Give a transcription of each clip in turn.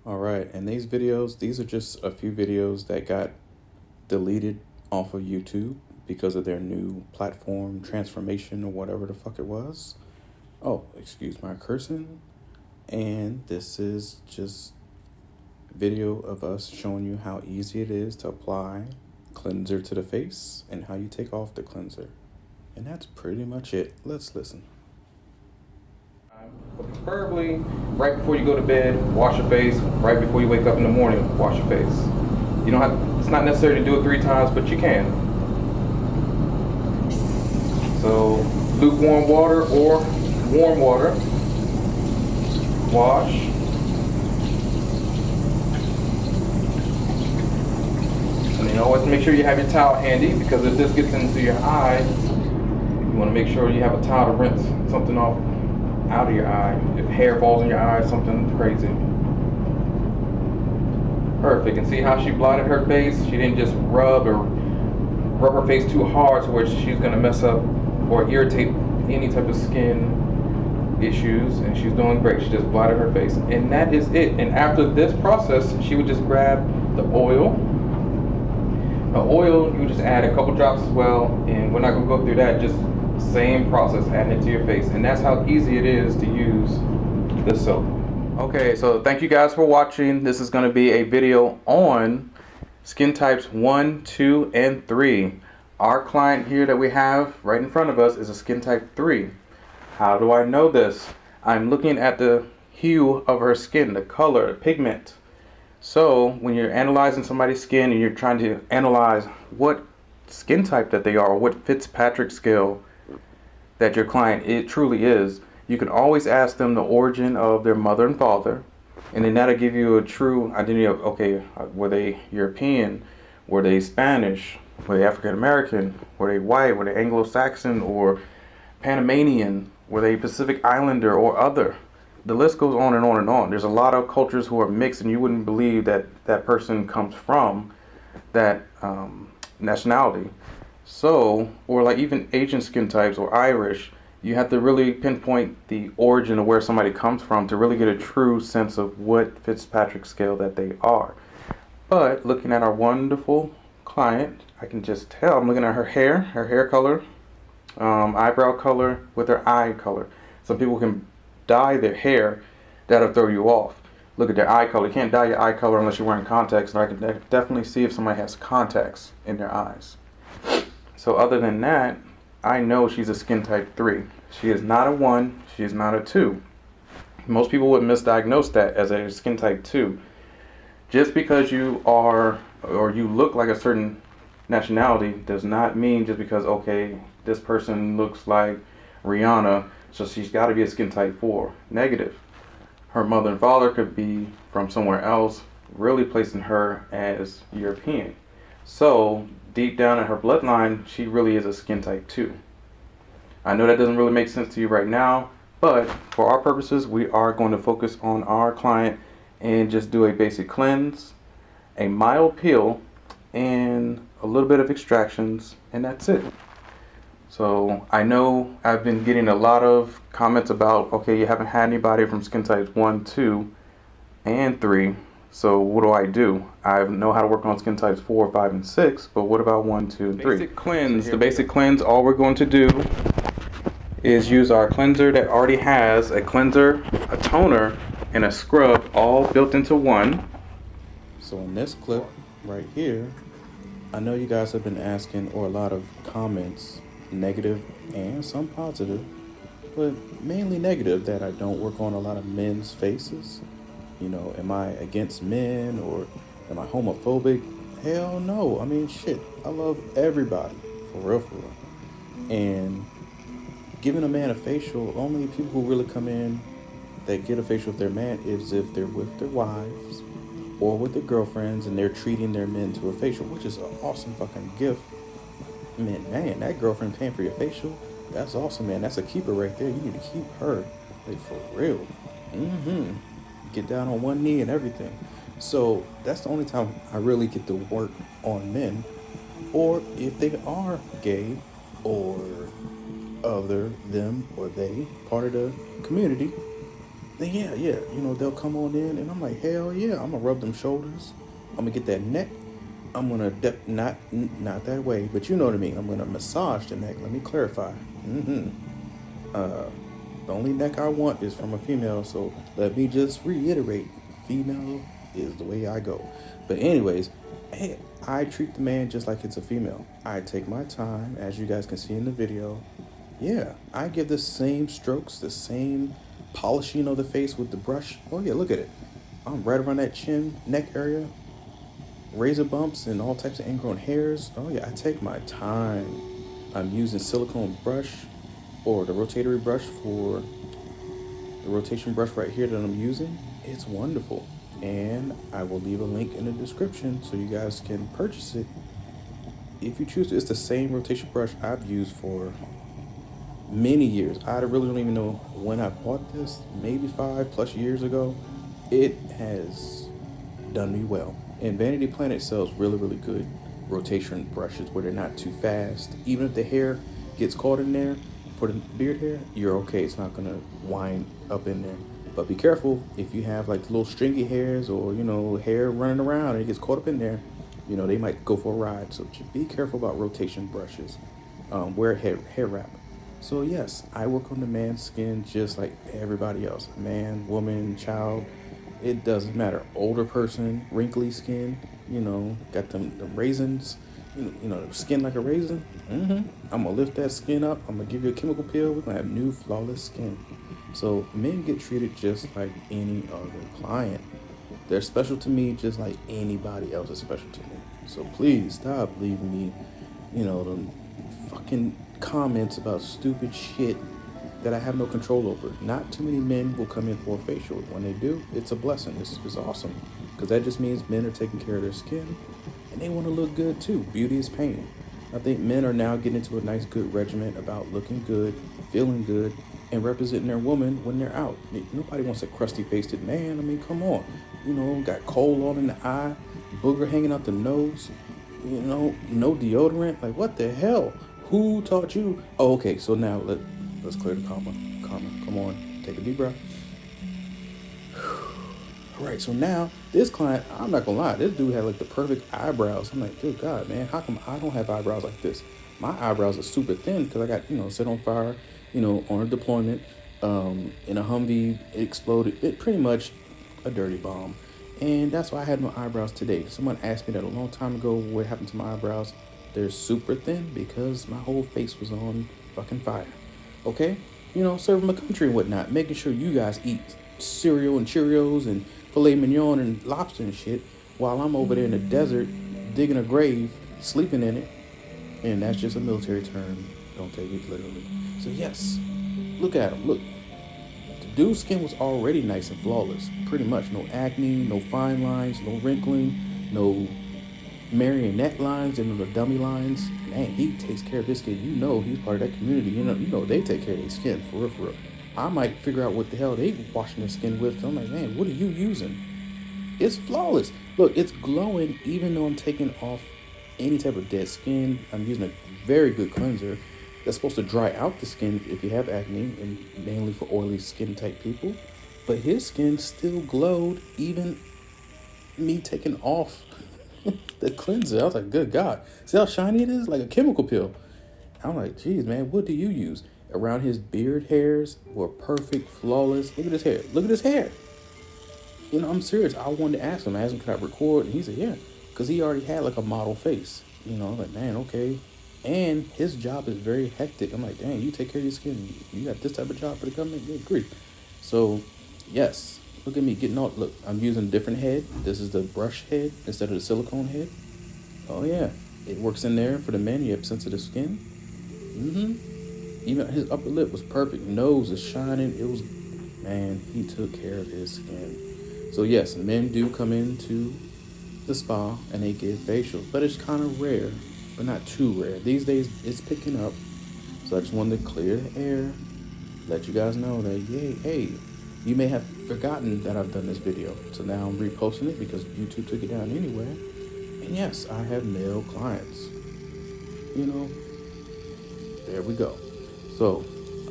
All right, and these videos, these are just a few videos that got deleted off of YouTube because of their new platform transformation or whatever the fuck it was. Oh, excuse my cursing. And this is just video of us showing you how easy it is to apply cleanser to the face and how you take off the cleanser. And that's pretty much it. Let's listen. But preferably right before you go to bed, wash your face. Right before you wake up in the morning, wash your face. You don't have, it's not necessary to do it 3 times, but you can. So lukewarm water or warm water. Wash. And then always make sure you have your towel handy, because if this gets into your eye, you want to make sure you have a towel to rinse something off out of your eye. If hair falls in your eye, something crazy. Perfect. And see how she blotted her face? She didn't just rub her face too hard to where she's going to mess up or irritate any type of skin issues. And she's doing great. She just blotted her face. And that is it. And after this process, she would just grab the oil. The oil, you would just add a couple drops as well. And we're not going to go through that. Just same process, adding it to your face. And that's how easy it is to use this soap. Okay, so thank you guys for watching. This is going to be a video on skin types 1, 2, and 3. Our client here that we have right in front of us is a skin type 3. How do I know this? I'm looking at the hue of her skin, the color, the pigment. So when you're analyzing somebody's skin and you're trying to analyze what skin type that they are, or what Fitzpatrick scale that your client truly is, you can always ask them the origin of their mother and father, and then that'll give you a true identity of, okay, were they European, were they Spanish, were they African American, were they white, were they Anglo-Saxon or Panamanian, were they Pacific Islander or other. The list goes on and on and on. There's a lot of cultures who are mixed, and you wouldn't believe that that person comes from that nationality. So, or like even Asian skin types or Irish, you have to really pinpoint the origin of where somebody comes from to really get a true sense of what Fitzpatrick scale that they are. But looking at our wonderful client, I can just tell. I'm looking at her hair color, eyebrow color with her eye color. Some people can dye their hair, that'll throw you off. Look at their eye color. You can't dye your eye color unless you're wearing contacts, and I can definitely see if somebody has contacts in their eyes. So other than that, I know she's a skin type 3. She is not a 1, she is not a 2. Most people would misdiagnose that as a skin type 2. Just because you are, or you look like a certain nationality, does not mean just because, okay, this person looks like Rihanna, so she's got to be a skin type 4. Negative. Her mother and father could be from somewhere else, really placing her as European. So deep down in her bloodline, she really is a skin type 2. I know that doesn't really make sense to you right now, but for our purposes, we are going to focus on our client and just do a basic cleanse, a mild peel, and a little bit of extractions, and that's it. So I know I've been getting a lot of comments about, okay, you haven't had anybody from skin types 1, 2, and 3. So what do? I know how to work on skin types 4, 5, and 6, but what about 1, 2, and 3? Basic cleanse. The basic cleanse, all we're going to do is use our cleanser that already has a cleanser, a toner, and a scrub all built into one. So in this clip right here, I know you guys have been asking, or a lot of comments, negative and some positive, but mainly negative, that I don't work on a lot of men's faces. You know, am I against men, or am I homophobic? Hell no. I mean, shit, I love everybody, for real, for real. And giving a man a facial, only people who really come in that get a facial with their man is if they're with their wives or with their girlfriends and they're treating their men to a facial, which is an awesome fucking gift. Man, that girlfriend paying for your facial, that's awesome, man. That's a keeper right there. You need to keep her, like, for real. Get down on one knee and everything. So that's the only time I really get to work on men. Or if they are gay or other, them or they, part of the community, then yeah, you know, they'll come on in, and I'm like, hell yeah, I'm gonna rub them shoulders. I'm gonna get that neck. I'm gonna not that way, but you know what I mean. I'm gonna massage the neck. Let me clarify. Mm-hmm. Uh, the only neck I want is from a female, so let me just reiterate: female is the way I go. But anyways, hey, I treat the man just like it's a female. I take my time, as you guys can see in the video. Yeah, I give the same strokes, the same polishing of the face with the brush. Oh yeah, look at it. I'm right around that chin, neck area, razor bumps and all types of ingrown hairs. Oh yeah, I take my time. I'm using silicone brush or the rotatory brush for the rotation brush right here that I'm using. It's wonderful. And I will leave a link in the description so you guys can purchase it if you choose to. It's the same rotation brush I've used for many years. I really don't even know when I bought this, maybe 5+ years ago. It has done me well. And Vanity Planet sells really good rotation brushes where they're not too fast. Even if the hair gets caught in there for the beard hair, you're okay. It's not gonna wind up in there. But be careful if you have like little stringy hairs or, you know, hair running around and it gets caught up in there, you know, they might go for a ride. So just be careful about rotation brushes. Wear a hair wrap. So yes, I work on the man's skin just like everybody else. Man, woman, child, it doesn't matter. Older person, wrinkly skin, you know, got the raisins, you know, skin like a raisin. I'm gonna lift that skin up. I'm gonna give you a chemical peel. We're gonna have new flawless skin. So men get treated just like any other client. They're special to me just like anybody else is special to me. So please stop leaving me, you know, them fucking comments about stupid shit that I have no control over. Not too many men will come in for a facial. When they do, it's a blessing. It's awesome. Because that just means men are taking care of their skin and they want to look good too. Beauty is pain. I think men are now getting into a nice, good regimen about looking good, feeling good, and representing their woman when they're out. Nobody wants a crusty-faced man. I mean, come on. You know, got coal all in the eye, booger hanging out the nose, you know, no deodorant. Like, what the hell? Who taught you? Oh, okay, so now let's clear the karma. Come on, take a deep breath. All right, so now this client, I'm not gonna lie, this dude had like the perfect eyebrows. I'm like, good God, man, how come I don't have eyebrows like this? My eyebrows are super thin because I got, you know, set on fire, you know, on a deployment, in a Humvee. It exploded. It pretty much a dirty bomb. And that's why I had no eyebrows today. Someone asked me that a long time ago, what happened to my eyebrows? They're super thin because my whole face was on fucking fire. Okay? You know, serving my country and whatnot, making sure you guys eat cereal and Cheerios and filet mignon and lobster and shit while I'm over there in the desert digging a grave, sleeping in it. And that's just a military term. Don't take it literally. So yes, look at him. Look. The dude's skin was already nice and flawless. Pretty much. No acne, no fine lines, no wrinkling, no marionette lines and the dummy lines. Man, he takes care of his skin. You know he's part of that community. You know they take care of their skin for real, for real. I might figure out what the hell they washing their skin with. I'm like, man, what are you using? It's flawless. Look, it's glowing even though I'm taking off any type of dead skin. I'm using a very good cleanser that's supposed to dry out the skin if you have acne, and mainly for oily skin type people. But his skin still glowed even me taking off the cleanser. I was like, good God. See how shiny it is? Like a chemical peel. I'm like, geez, man, what do you use? Around his beard hairs were perfect, flawless. Look at his hair. Look at his hair. You know, I'm serious. I wanted to ask him. I asked him, could I record? And he said, yeah. Because he already had like a model face. You know, I'm like, man, okay. And his job is very hectic. I'm like, dang, you take care of your skin. You got this type of job for the government? Good grief. So, yes. Look at me getting all, look, I'm using a different head. This is the brush head instead of the silicone head. Oh, yeah. It works in there for the men. You have sensitive skin. Even his upper lip was perfect. Nose is shining. It was, man, he took care of his skin. So, yes, men do come into the spa and they get facials. But it's kind of rare, but not too rare. These days, it's picking up. So I just wanted to clear the air, let you guys know that, yay, hey, you may have forgotten that I've done this video. So now I'm reposting it because YouTube took it down anyway. And yes, I have male clients. You know, there we go. So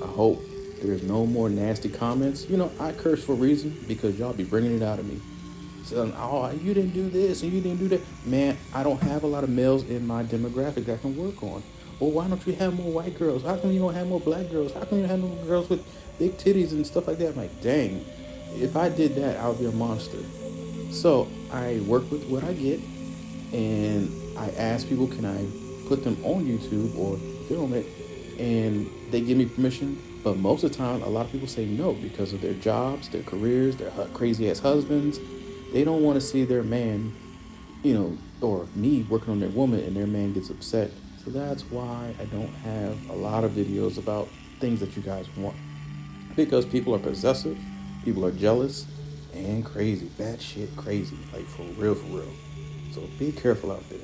I hope There's no more nasty comments. You know, I curse for a reason because y'all be bringing it out of me. So, oh, you didn't do this and you didn't do that. Man, I don't have a lot of males in my demographic that I can work on. Well, why don't you have more white girls? How come you don't have more black girls? How come you have no girls with big titties and stuff like that? I'm like, dang, if I did that, I would be a monster. So I work with what I get, and I ask people, can I put them on YouTube or film it? And they give me permission. But most of the time, a lot of people say no because of their jobs, their careers, their crazy ass husbands. They don't want to see their man, or me working on their woman and their man gets upset. So that's why I don't have a lot of videos about things that you guys want. Because people are possessive, people are jealous, and crazy. Bad shit crazy. Like for real, for real. So be careful out there.